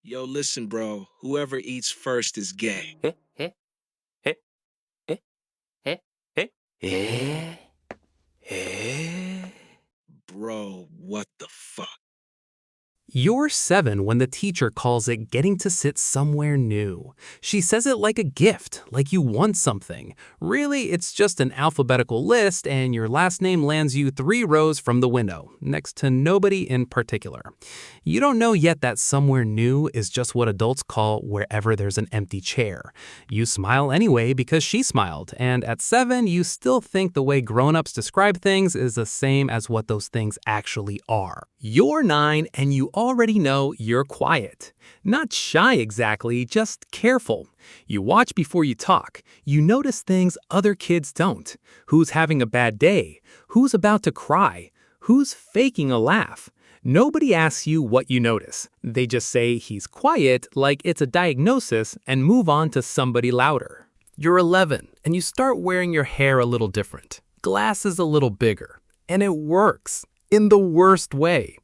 Yo, listen, bro. Whoever eats first is gay. ええええええBro, what the fuck? You're 7 when the teacher calls it getting to sit somewhere new. She says it like a gift, like you want something. Really, it's just an alphabetical list, and your last name lands you 3 rows from the window, next to nobody in particular. You don't know yet that somewhere new is just what adults call wherever there's an empty chair. You smile anyway because she smiled, and at 7, you still think the way grown-ups describe things is the same as what those things actually are. You're 9 and you already know you're quiet. Not shy exactly, just careful. You watch before you talk. You notice things other kids don't. Who's having a bad day? Who's about to cry? Who's faking a laugh? Nobody asks you what you notice. They just say he's quiet like it's a diagnosis and move on to somebody louder. You're 11 and you start wearing your hair a little different. Glasses a little bigger. And it works. In the worst way.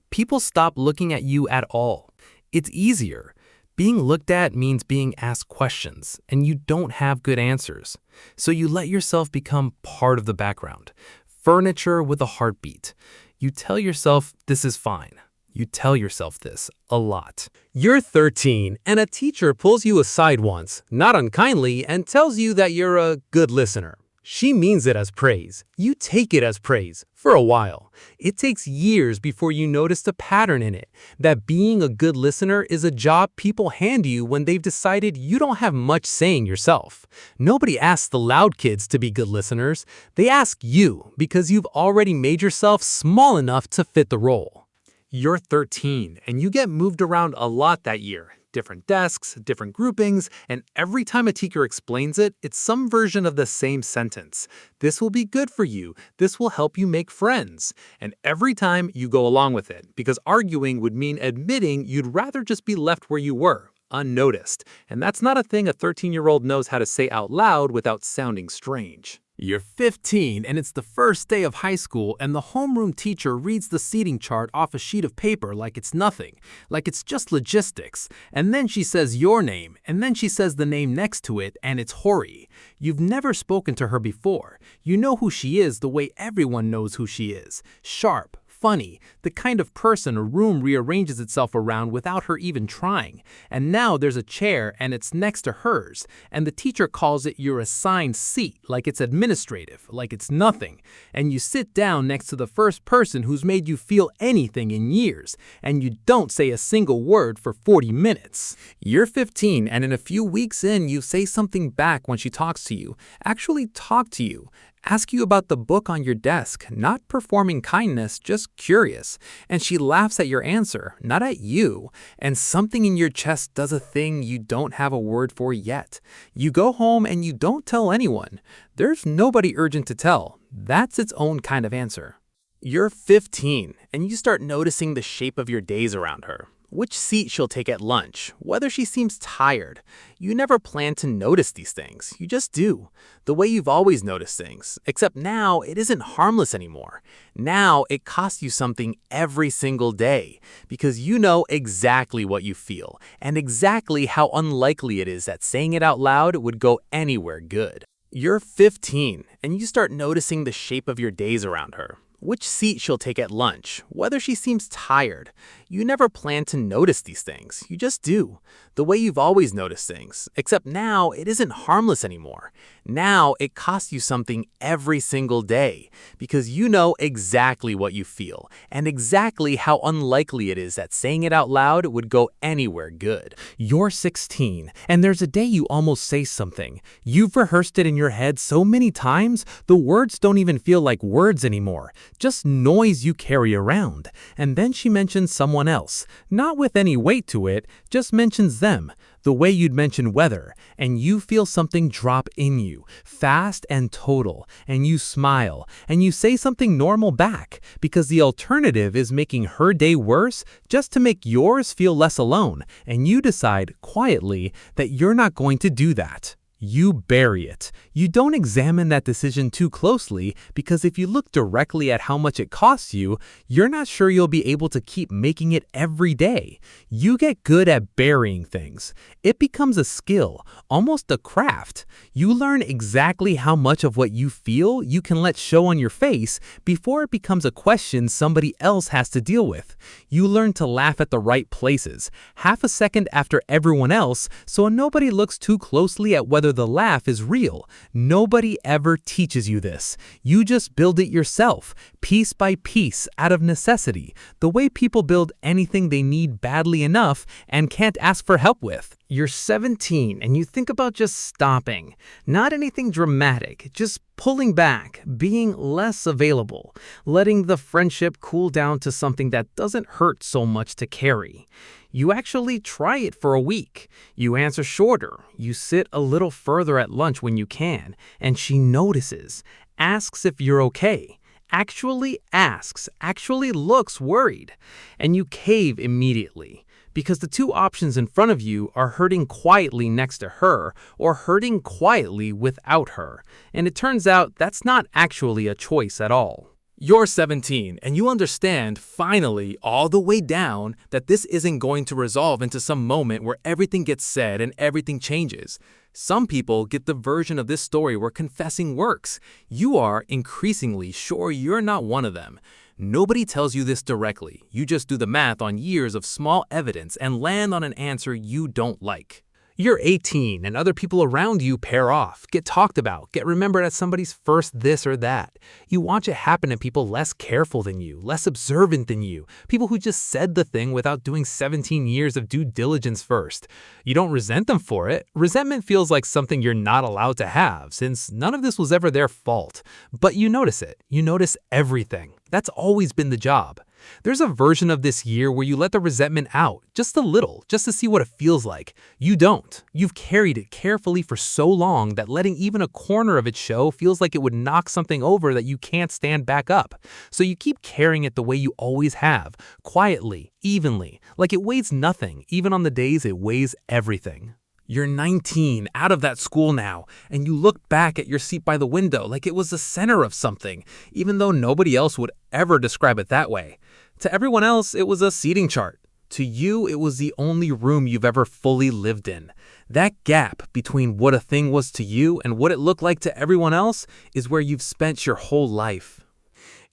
People stop looking at you at all. It's easier. Being looked at means being asked questions, and you don't have good answers. So you let yourself become part of the background. Furniture with a heartbeat. You tell yourself this is fine. You tell yourself this a lot. You're 13, and a teacher pulls you aside once, not unkindly, and tells you that you're a good listener. She means it as praise. You take it as praise, for a while. It takes years before you notice the pattern in it, that being a good listener is a job people hand you when they've decided you don't have much saying yourself. Nobody asks the loud kids to be good listeners. They ask you because you've already made yourself small enough to fit the role. You're 13, and you get moved around a lot that year. Different desks, different groupings, and every time a teacher explains it, it's some version of the same sentence. This will be good for you. This will help you make friends. And every time you go along with it, because arguing would mean admitting you'd rather just be left where you were, unnoticed. And that's not a thing a 13-year-old knows how to say out loud without sounding strange. You're 15 and it's the first day of high school and the homeroom teacher reads the seating chart off a sheet of paper like it's nothing, like it's just logistics. And then she says your name, and then she says the name next to it, and it's Hori. You've never spoken to her before. You know who she is the way everyone knows who she is. Sharp. Funny, the kind of person a room rearranges itself around without her even trying. And now there's a chair and it's next to hers, and the teacher calls it your assigned seat, like it's administrative, like it's nothing. And you sit down next to the first person who's made you feel anything in years, and you don't say a single word for 40 minutes. You're 15, and in a few weeks in, you say something back when she talks to you, actually talk to you. Ask you about the book on your desk, not performing kindness, just curious. And she laughs at your answer, not at you. And something in your chest does a thing you don't have a word for yet. You go home and you don't tell anyone. There's nobody urgent to tell. That's its own kind of answer. You're 15, and you start noticing the shape of your days around her. Which seat she'll take at lunch, whether she seems tired. You never plan to notice these things, you just do. The way you've always noticed things, except now it isn't harmless anymore. Now it costs you something every single day, because you know exactly what you feel, and exactly how unlikely it is that saying it out loud would go anywhere good. You're 15, and you start noticing the shape of your days around her. Which seat she'll take at lunch, whether she seems tired. You never plan to notice these things, you just do. The way you've always noticed things, except now it isn't harmless anymore. Now it costs you something every single day, because you know exactly what you feel, and exactly how unlikely it is that saying it out loud would go anywhere good. You're 16, and there's a day you almost say something. You've rehearsed it in your head so many times, the words don't even feel like words anymore. Just noise you carry around. And then she mentions someone else, not with any weight to it, just mentions them, the way you'd mention weather, and you feel something drop in you, fast and total, and you smile, and you say something normal back, because the alternative is making her day worse just to make yours feel less alone, and you decide, quietly, that you're not going to do that. You bury it. You don't examine that decision too closely because if you look directly at how much it costs you, you're not sure you'll be able to keep making it every day. You get good at burying things. It becomes a skill, almost a craft. You learn exactly how much of what you feel you can let show on your face before it becomes a question somebody else has to deal with. You learn to laugh at the right places, half a second after everyone else, so nobody looks too closely at whether the laugh is real. Nobody ever teaches you this. You just build it yourself, piece by piece, out of necessity, the way people build anything they need badly enough and can't ask for help with. You're 17 and you think about just stopping. Not anything dramatic, just pulling back, being less available, letting the friendship cool down to something that doesn't hurt so much to carry. You actually try it for a week. You answer shorter. You sit a little further at lunch when you can, and she notices, asks if you're okay. Actually asks, actually looks worried, and you cave immediately. Because the two options in front of you are hurting quietly next to her or hurting quietly without her. And it turns out that's not actually a choice at all. You're 17 and you understand, finally, all the way down, that this isn't going to resolve into some moment where everything gets said and everything changes. Some people get the version of this story where confessing works. You are increasingly sure you're not one of them. Nobody tells you this directly. You just do the math on years of small evidence and land on an answer you don't like. You're 18 and other people around you pair off, get talked about, get remembered as somebody's first this or that. You watch it happen to people less careful than you, less observant than you, people who just said the thing without doing 17 years of due diligence first. You don't resent them for it. Resentment feels like something you're not allowed to have, since none of this was ever their fault. But you notice it. You notice everything. That's always been the job. There's a version of this year where you let the resentment out, just a little, just to see what it feels like. You don't. You've carried it carefully for so long that letting even a corner of it show feels like it would knock something over that you can't stand back up. So you keep carrying it the way you always have, quietly, evenly, like it weighs nothing, even on the days it weighs everything. You're 19, out of that school now, and you look back at your seat by the window like it was the center of something, even though nobody else would ever describe it that way. To everyone else, it was a seating chart. To you, it was the only room you've ever fully lived in. That gap between what a thing was to you and what it looked like to everyone else is where you've spent your whole life.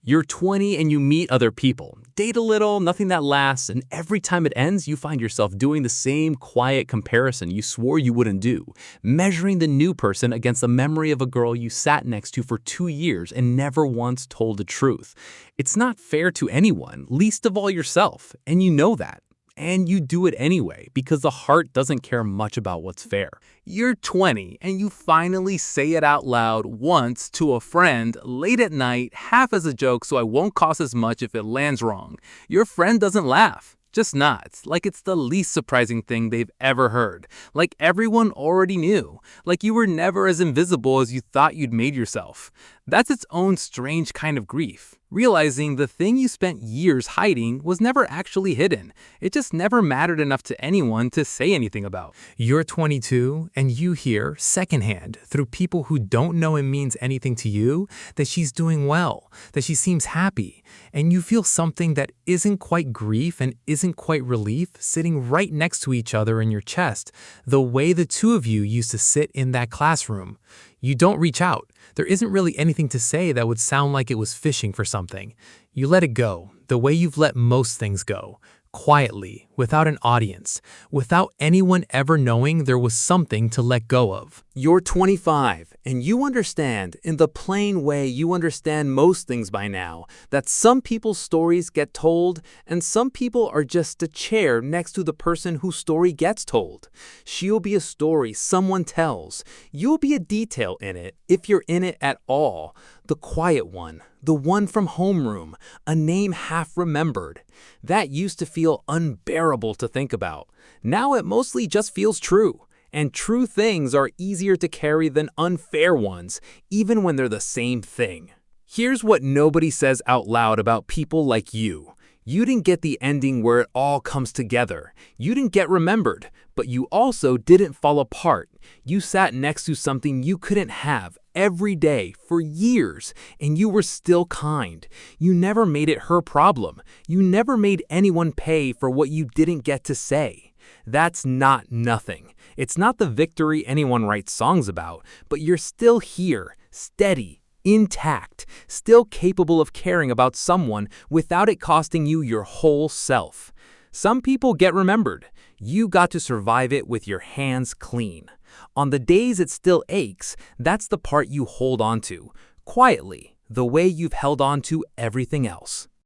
You're 20 and you meet other people. Date a little, nothing that lasts, and every time it ends, you find yourself doing the same quiet comparison you swore you wouldn't do, measuring the new person against the memory of a girl you sat next to for 2 years and never once told the truth. It's not fair to anyone, least of all yourself, and you know that. And you do it anyway, because the heart doesn't care much about what's fair. You're 20, and you finally say it out loud once to a friend late at night, half as a joke so I won't cost as much if it lands wrong. Your friend doesn't laugh. Just nods, like it's the least surprising thing they've ever heard, like everyone already knew, like you were never as invisible as you thought you'd made yourself. That's its own strange kind of grief, realizing the thing you spent years hiding was never actually hidden. It just never mattered enough to anyone to say anything about. You're 22, and you hear, secondhand, through people who don't know it means anything to you, that she's doing well, that she seems happy, and you feel something that isn't quite grief and isn't quite relief sitting right next to each other in your chest, the way the two of you used to sit in that classroom. You don't reach out. There isn't really anything to say that would sound like it was fishing for something. You let it go, the way you've let most things go, quietly, without an audience, without anyone ever knowing there was something to let go of. You're 25, and you understand, in the plain way you understand most things by now, that some people's stories get told, and some people are just a chair next to the person whose story gets told. She'll be a story someone tells. You'll be a detail in it, if you're in it at all. The quiet one, the one from homeroom, a name half remembered. That used to feel unbearable to think about. Now it mostly just feels true. And true things are easier to carry than unfair ones, even when they're the same thing. Here's what nobody says out loud about people like you. You didn't get the ending where it all comes together. You didn't get remembered, But you also didn't fall apart. You sat next to something you couldn't have every day for years, and you were still kind. You never made it her problem. You never made anyone pay for what you didn't get to say. That's not nothing. It's not the victory anyone writes songs about, but you're still here, steady, intact, still capable of caring about someone without it costing you your whole self. Some people get remembered. You got to survive it with your hands clean. On the days it still aches, that's the part you hold on to, quietly, the way you've held on to everything else.